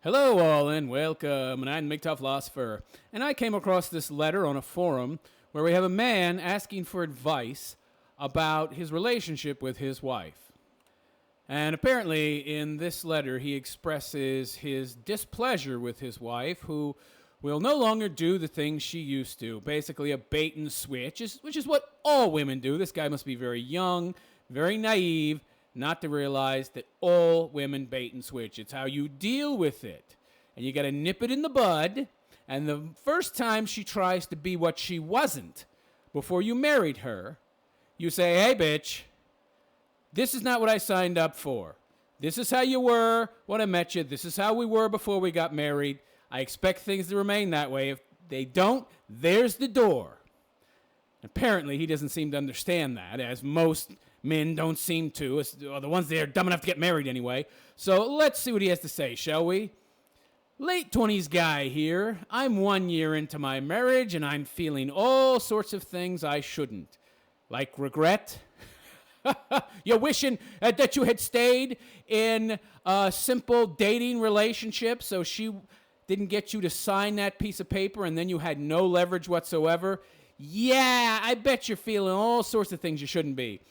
Hello, all, and welcome. And I'm MGTOW philosopher. And I came across this letter on a forum where we have a man asking for advice about his relationship with his wife. And apparently, in this letter, he expresses his displeasure with his wife, who will no longer do the things she used to. Basically, a bait and switch, which is what all women do. This guy must be very young, very naive, not to realize that all women bait and switch. It's how you deal with it. And you got to nip it in the bud. And the first time she tries to be what she wasn't before you married her, you say, hey, bitch, this is not what I signed up for. This is how you were when I met you. This is how we were before we got married. I expect things to remain that way. If they don't, there's the door. Apparently, he doesn't seem to understand that, as most men don't seem to, or the ones that are dumb enough to get married anyway. So let's see what he has to say, shall we? Late 20s guy here. I'm 1 year into my marriage, and I'm feeling all sorts of things I shouldn't. Like regret. You're wishing that you had stayed in a simple dating relationship so she didn't get you to sign that piece of paper and then you had no leverage whatsoever. Yeah, I bet you're feeling all sorts of things you shouldn't be.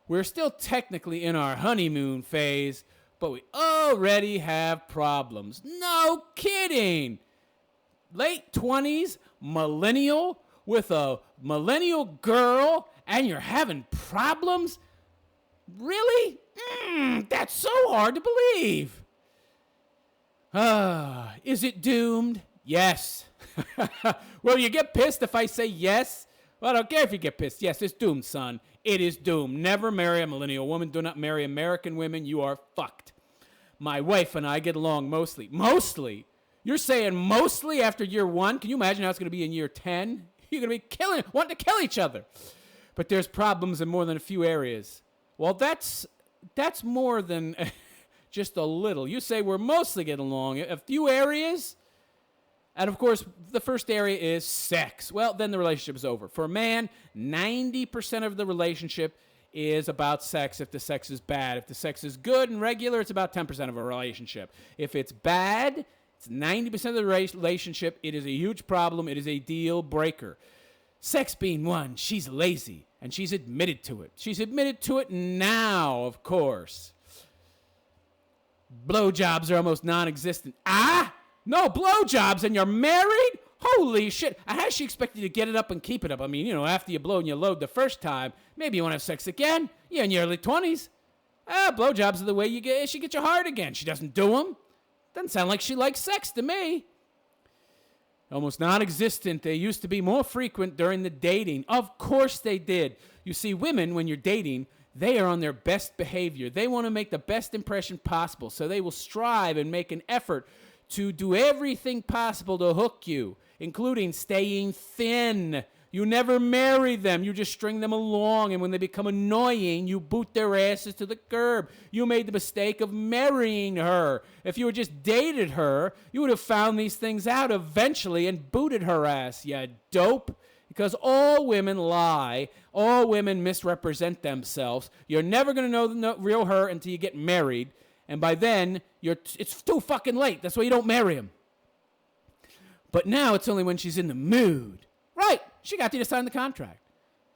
We're still technically in our honeymoon phase, but we already have problems. No kidding. Late 20s, millennial, with a millennial girl, and you're having problems? Really? That's so hard to believe. Is it doomed? Yes. Will you get pissed if I say yes? Well, I don't care if you get pissed. Yes, it's doomed, son. It is doomed. Never marry a millennial woman. Do not marry American women. You are fucked. My wife and I get along mostly. Mostly? You're saying mostly after year 1? Can you imagine how it's going to be in year 10? You're going to be wanting to kill each other. But there's problems in more than a few areas. Well, that's more than just a little. You say we're mostly getting along. A few areas? And, of course, the first area is sex. Well, then the relationship is over. For a man, 90% of the relationship is about sex if the sex is bad. If the sex is good and regular, it's about 10% of a relationship. If it's bad, it's 90% of the relationship. It is a huge problem. It is a deal breaker. Sex being one, she's lazy, and she's admitted to it. She's admitted to it now, of course. Blowjobs are almost non-existent. No blowjobs and you're married? Holy shit. How does she expect you to get it up and keep it up? I mean, after you blow and you load the first time, maybe you want to have sex again? Yeah, in your early 20s. Blowjobs are the way she gets your heart again. She doesn't do them. Doesn't sound like she likes sex to me. Almost non-existent. They used to be more frequent during the dating. Of course they did. You see, women, when you're dating, they are on their best behavior. They want to make the best impression possible, so they will strive and make an effort to do everything possible to hook you, including staying thin. You never marry them. You just string them along, and when they become annoying, you boot their asses to the curb. You made the mistake of marrying her. If you had just dated her, you would have found these things out eventually and booted her ass, you dope. Because all women lie. All women misrepresent themselves. You're never going to know the real her until you get married. And by then, it's too fucking late. That's why you don't marry him. But now it's only when she's in the mood. Right. She got you to sign the contract.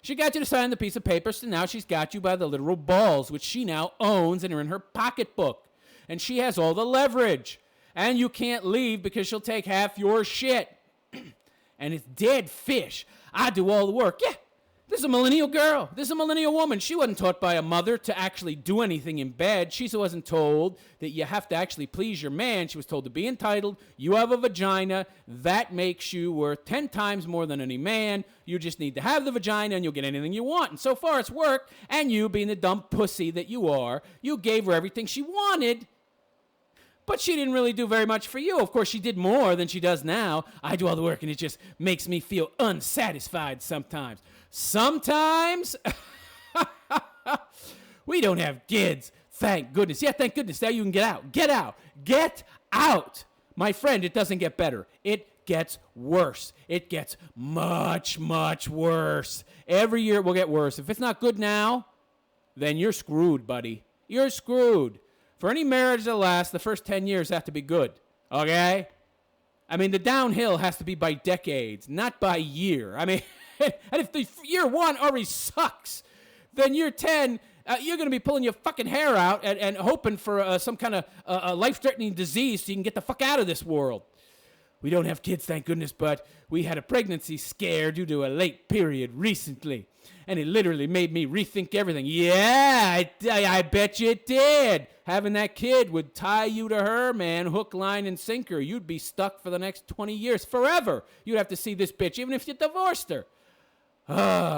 She got you to sign the piece of paper, so now she's got you by the literal balls, which she now owns and are in her pocketbook. And she has all the leverage. And you can't leave because she'll take half your shit. And it's dead fish. I do all the work. Yeah. This is a millennial girl. This is a millennial woman. She wasn't taught by a mother to actually do anything in bed. She wasn't told that you have to actually please your man. She was told to be entitled. You have a vagina. That makes you worth 10 times more than any man. You just need to have the vagina and you'll get anything you want. And so far it's worked. And you, being the dumb pussy that you are, you gave her everything she wanted. But she didn't really do very much for you. Of course, she did more than she does now. I do all the work and it just makes me feel unsatisfied sometimes. Sometimes we don't have kids. Thank goodness. Yeah, thank goodness. Now you can get out. Get out. Get out. My friend, it doesn't get better. It gets worse. It gets much, much worse. Every year it will get worse. If it's not good now, then you're screwed, buddy. You're screwed. For any marriage to last, the first 10 years have to be good. Okay? I mean, the downhill has to be by decades, not by year. I mean, and if the year 1 already sucks, then year 10, you're going to be pulling your fucking hair out and hoping for some kind of life-threatening disease so you can get the fuck out of this world. We don't have kids, thank goodness, but we had a pregnancy scare due to a late period recently, and it literally made me rethink everything. Yeah, I bet you it did. Having that kid would tie you to her, man, hook, line, and sinker. You'd be stuck for the next 20 years, forever. You'd have to see this bitch, even if you divorced her.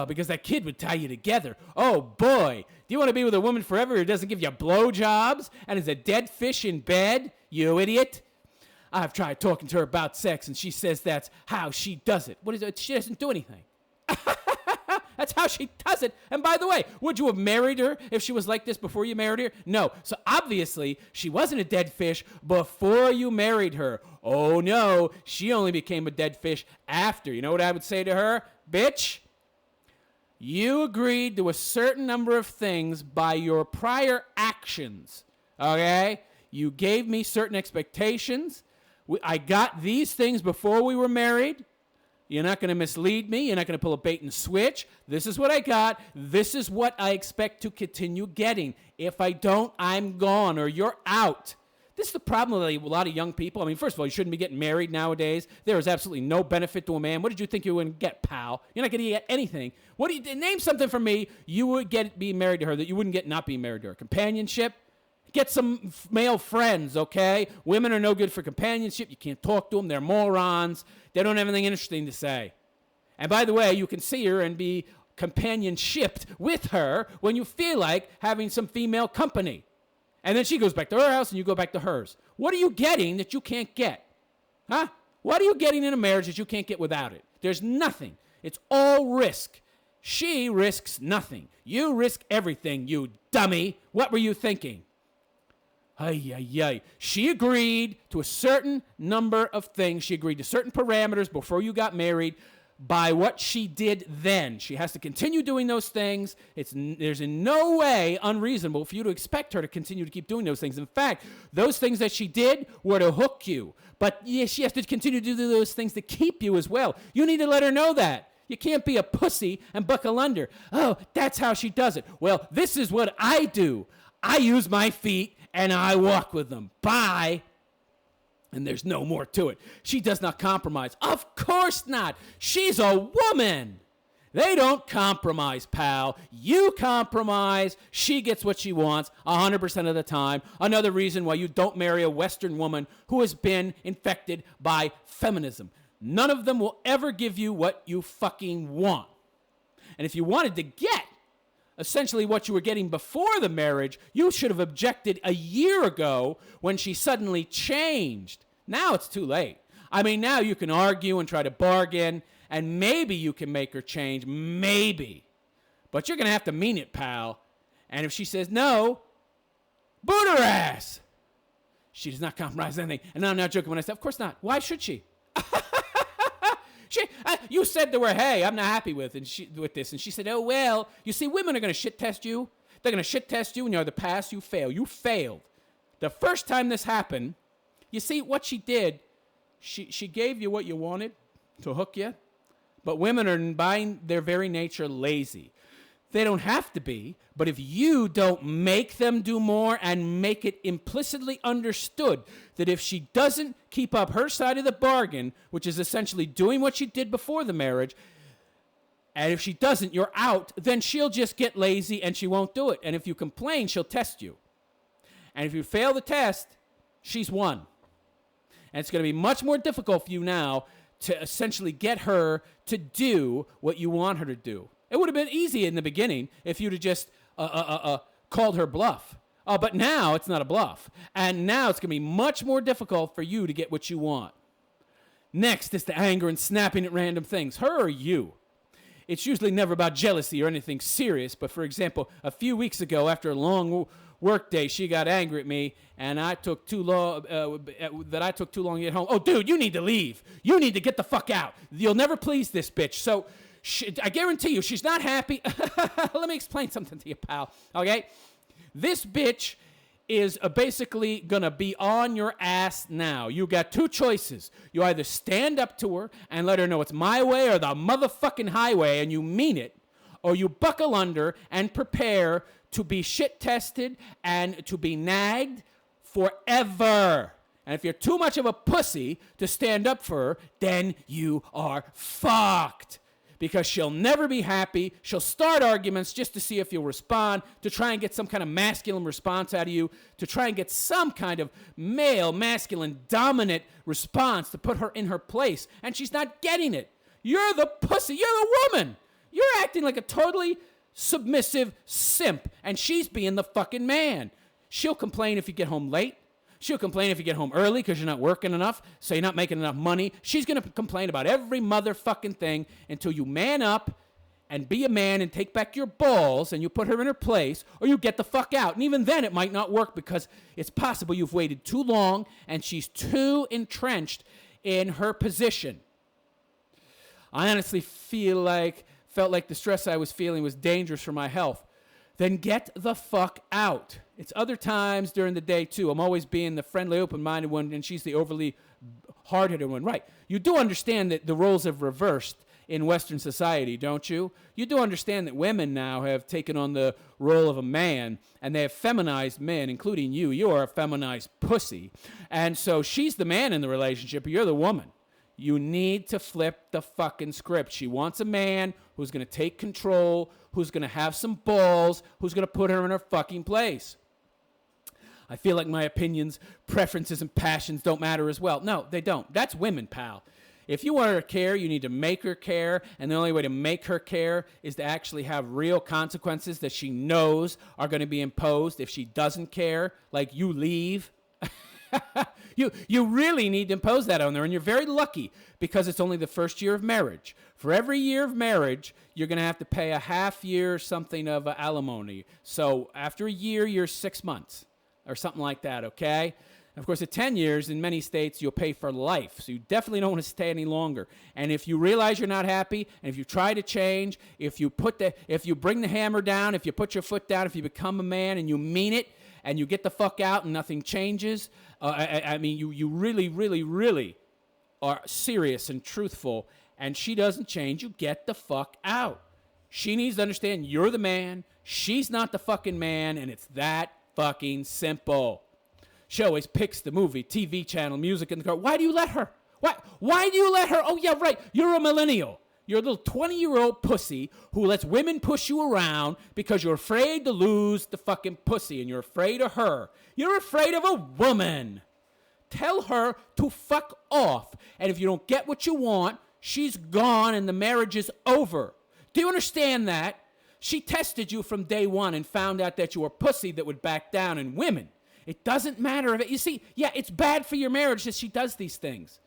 Because that kid would tie you together. Oh, boy. Do you want to be with a woman forever who doesn't give you blowjobs and is a dead fish in bed? You idiot. I've tried talking to her about sex, and she says that's how she does it. What is it? She doesn't do anything. That's how she does it. And by the way, would you have married her if she was like this before you married her? No. So obviously, she wasn't a dead fish before you married her. Oh, no. She only became a dead fish after. You know what I would say to her? Bitch, you agreed to a certain number of things by your prior actions. Okay? You gave me certain expectations. I got these things before we were married. You're not going to mislead me. You're not going to pull a bait and switch. This is what I got. This is what I expect to continue getting. If I don't, I'm gone or you're out. This is the problem with a lot of young people. I mean, first of all, you shouldn't be getting married nowadays. There is absolutely no benefit to a man. What did you think you were going to get, pal? You're not going to get anything. Name something for me you would get being married to her that you wouldn't get not being married to her. Companionship? Get some male friends, okay? Women are no good for companionship. You can't talk to them. They're morons. They don't have anything interesting to say. And by the way, you can see her and be companionshiped with her when you feel like having some female company. And then she goes back to her house and you go back to hers. What are you getting that you can't get? Huh? What are you getting in a marriage that you can't get without it? There's nothing. It's all risk. She risks nothing. You risk everything, you dummy. What were you thinking? She agreed to a certain number of things. She agreed to certain parameters before you got married by what she did then. She has to continue doing those things. There's in no way unreasonable for you to expect her to continue to keep doing those things. In fact, those things that she did were to hook you. But she has to continue to do those things to keep you as well. You need to let her know that. You can't be a pussy and buckle under. Oh, that's how she does it. Well, this is what I do. I use my feet and I walk with them. Bye. And there's no more to it. She does not compromise. Of course not. She's a woman. They don't compromise, pal. You compromise. She gets what she wants 100% of the time. Another reason why you don't marry a Western woman who has been infected by feminism. None of them will ever give you what you fucking want. And if you wanted to get essentially what you were getting before the marriage, you should have objected a year ago when she suddenly changed. Now it's too late. I mean, now you can argue and try to bargain, and maybe you can make her change. Maybe. But you're going to have to mean it, pal. And if she says no, boot her ass. She does not compromise anything. And I'm not joking when I say, of course not. Why should she? You said to her, hey, I'm not happy with this. And she said, oh, well, you see, women are going to shit test you. They're going to shit test you, and you're the pass, you fail. You failed. The first time this happened, you see, what she did, she gave you what you wanted to hook you. But women are, by their very nature, lazy. They don't have to be, but if you don't make them do more and make it implicitly understood that if she doesn't keep up her side of the bargain, which is essentially doing what she did before the marriage, and if she doesn't, you're out, then she'll just get lazy and she won't do it. And if you complain, she'll test you. And if you fail the test, she's won. And it's going to be much more difficult for you now to essentially get her to do what you want her to do. It would have been easy in the beginning if you'd have just called her bluff. But now it's not a bluff. And now it's going to be much more difficult for you to get what you want. Next is the anger and snapping at random things. Her or you. It's usually never about jealousy or anything serious. But for example, a few weeks ago, after a long work day, she got angry at me, and I took too long. I took too long to get home. Oh, dude, you need to leave. You need to get the fuck out. You'll never please this bitch. So I guarantee you, she's not happy. Let me explain something to you, pal. Okay, this bitch is basically going to be on your ass now. You got two choices. You either stand up to her and let her know it's my way or the motherfucking highway, and you mean it, or you buckle under and prepare to be shit tested and to be nagged forever. And if you're too much of a pussy to stand up for her, then you are fucked. Because she'll never be happy. She'll start arguments just to see if you'll respond, to try and get some kind of masculine response out of you, to try and get some kind of male, masculine, dominant response to put her in her place. And she's not getting it. You're the pussy. You're the woman. You're acting like a totally submissive simp, and she's being the fucking man. She'll complain if you get home late. She'll complain if you get home early because you're not working enough, so you're not making enough money. She's going to complain about every motherfucking thing until you man up and be a man and take back your balls and you put her in her place, or you get the fuck out. And even then it might not work because it's possible you've waited too long and she's too entrenched in her position. I honestly felt like the stress I was feeling was dangerous for my health. Then get the fuck out. It's other times during the day, too. I'm always being the friendly, open-minded one, and she's the overly hard-headed one. Right. You do understand that the roles have reversed in Western society, don't you? You do understand that women now have taken on the role of a man, and they have feminized men, including you. You are a feminized pussy. And so she's the man in the relationship, but you're the woman. You need to flip the fucking script. She wants a man who's going to take control, who's going to have some balls, who's going to put her in her fucking place. I feel like my opinions, preferences, and passions don't matter as well. No, they don't. That's women, pal. If you want her to care, you need to make her care, and the only way to make her care is to actually have real consequences that she knows are going to be imposed. If she doesn't care, like you leave, you really need to impose that on her, and you're very lucky because it's only the first year of marriage. For every year of marriage, you're going to have to pay a half year something of alimony. So after a year, you're 6 months or something like that, okay? Of course, at 10 years, in many states, you'll pay for life. So you definitely don't want to stay any longer. And if you realize you're not happy, and if you try to change, if you bring the hammer down, if you put your foot down, if you become a man and you mean it, and you get the fuck out and nothing changes, you really, really, really are serious and truthful, and she doesn't change, you get the fuck out. She needs to understand you're the man, she's not the fucking man, and it's that fucking simple. She always picks the movie, TV channel, music in the car. Why do you let her? Why do you let her? Oh, yeah, right. You're a millennial. You're a little 20-year-old pussy who lets women push you around because you're afraid to lose the fucking pussy, and you're afraid of her. You're afraid of a woman. Tell her to fuck off. And if you don't get what you want, she's gone and the marriage is over. Do you understand that? She tested you from day one and found out that you were a pussy that would back down. And women, it doesn't matter if it, you see, yeah, it's bad for your marriage that she does these things.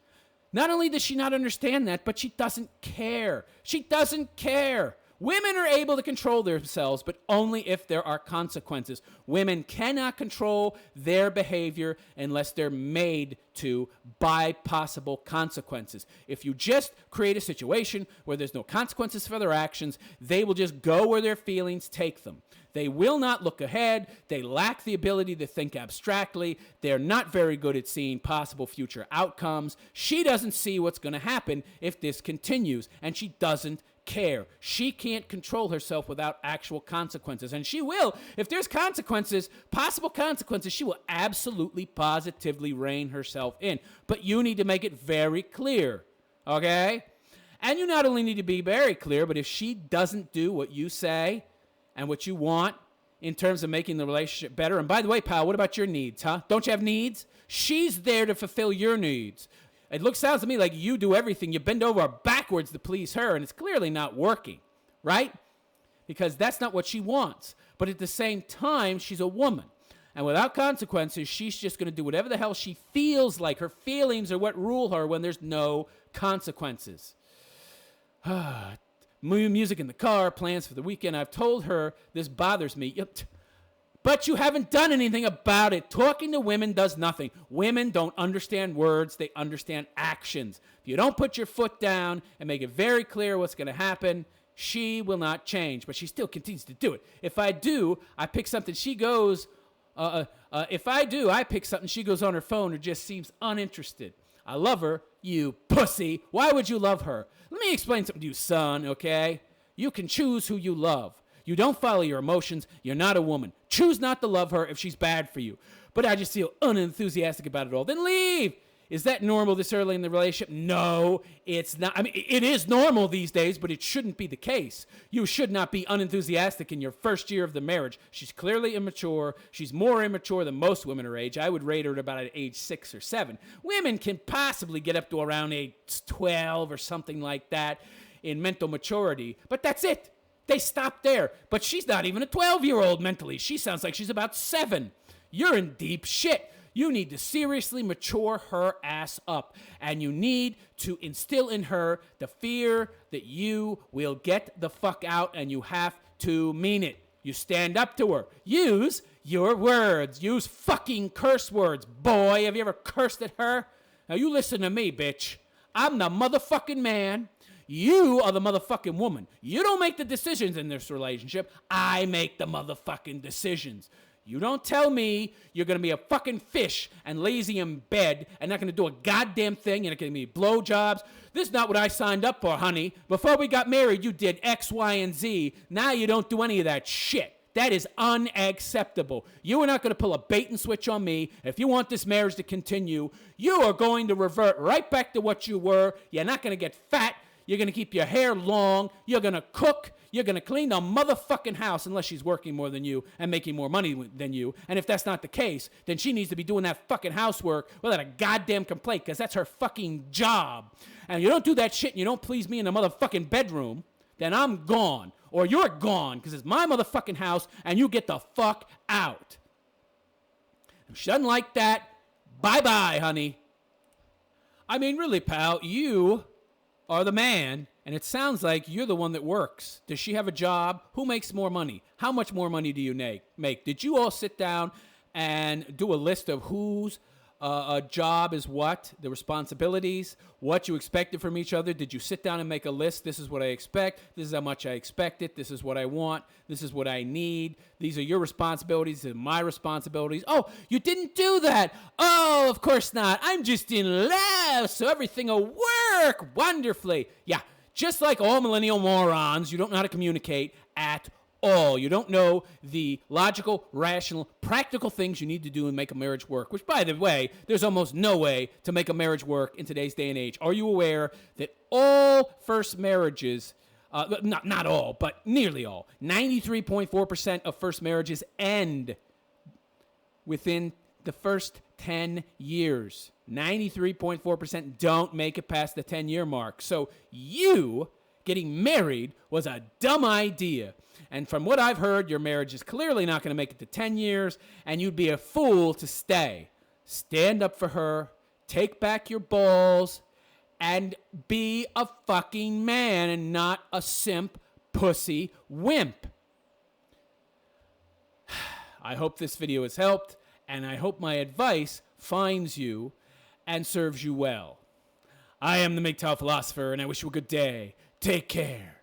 Not only does she not understand that, but she doesn't care. She doesn't care. Women are able to control themselves, but only if there are consequences. Women cannot control their behavior unless they're made to by possible consequences. If you just create a situation where there's no consequences for their actions, they will just go where their feelings take them. They will not look ahead. They lack the ability to think abstractly. They're not very good at seeing possible future outcomes. She doesn't see what's going to happen if this continues, and she doesn't care. She can't control herself without actual consequences, and she will. If there's consequences, possible consequences, she will absolutely, positively rein herself in. But you need to make it very clear, okay? And you not only need to be very clear, but if she doesn't do what you say and what you want in terms of making the relationship better, and by the way, pal, what about your needs, huh? Don't you have needs? She's there to fulfill your needs. It sounds to me like you do everything. You bend over backwards to please her, and it's clearly not working, right? Because that's not what she wants. But at the same time, she's a woman. And without consequences, she's just going to do whatever the hell she feels like. Her feelings are what rule her when there's no consequences. Music in the car, plans for the weekend. I've told her this bothers me. But you haven't done anything about it. Talking to women does nothing. Women don't understand words. They understand actions. If you don't put your foot down and make it very clear what's going to happen, she will not change. But she still continues to do it. If I do, I pick something. She goes If I do, I pick something, she goes on her phone or just seems uninterested. I love her, you pussy. Why would you love her? Let me explain something to you, son, okay? You can choose who you love. You don't follow your emotions. You're not a woman. Choose not to love her if she's bad for you. But I just feel unenthusiastic about it all. Then leave. Is that normal this early in the relationship? No, it's not. I mean, it is normal these days, but it shouldn't be the case. You should not be unenthusiastic in your first year of the marriage. She's clearly immature. She's more immature than most women her age. I would rate her at about age 6 or 7. Women can possibly get up to around age 12 or something like that in mental maturity, but that's it. They stop there. But she's not even a 12-year-old mentally. She sounds like she's about 7. You're in deep shit. You need to seriously mature her ass up. And you need to instill in her the fear that you will get the fuck out, and you have to mean it. You stand up to her. Use your words. Use fucking curse words. Boy, have you ever cursed at her? Now you listen to me, bitch. I'm the motherfucking man. You are the motherfucking woman. You don't make the decisions in this relationship. I make the motherfucking decisions. You don't tell me you're going to be a fucking fish and lazy in bed and not going to do a goddamn thing. You're not going to give me blowjobs. This is not what I signed up for, honey. Before we got married, you did X, Y, and Z. Now you don't do any of that shit. That is unacceptable. You are not going to pull a bait and switch on me. If you want this marriage to continue, you are going to revert right back to what you were. You're not going to get fat. You're going to keep your hair long. You're going to cook. You're going to clean the motherfucking house unless she's working more than you and making more money than you. And if that's not the case, then she needs to be doing that fucking housework without a goddamn complaint, because that's her fucking job. And you don't do that shit and you don't please me in the motherfucking bedroom, then I'm gone. Or you're gone, because it's my motherfucking house and you get the fuck out. If she doesn't like that, bye-bye, honey. I mean, really, pal, you are the man, and it sounds like you're the one that works. Does she have a job? Who makes more money? How much more money do you make? Did you all sit down and do a list of whose job is what, the responsibilities, what you expected from each other? Did you sit down and make a list? This is what I expect. This is how much I expect it. This is what I want. This is what I need. These are your responsibilities. These are my responsibilities. Oh, you didn't do that. Oh, of course not. I'm just in love, so everything will work wonderfully. Yeah, just like all millennial morons, you don't know how to communicate at all. You don't know the logical, rational, practical things you need to do and make a marriage work, which, by the way, there's almost no way to make a marriage work in today's day and age. Are you aware that all first marriages, not all, but nearly all, 93.4% of first marriages end within the first 10 years. 93.4% don't make it past the 10-year mark. So you getting married was a dumb idea. And from what I've heard, your marriage is clearly not going to make it to 10 years, and you'd be a fool to stay. Stand up for her, take back your balls, and be a fucking man and not a simp, pussy, wimp. I hope this video has helped, and I hope my advice finds you and serves you well. I am the MGTOW philosopher, and I wish you a good day. Take care.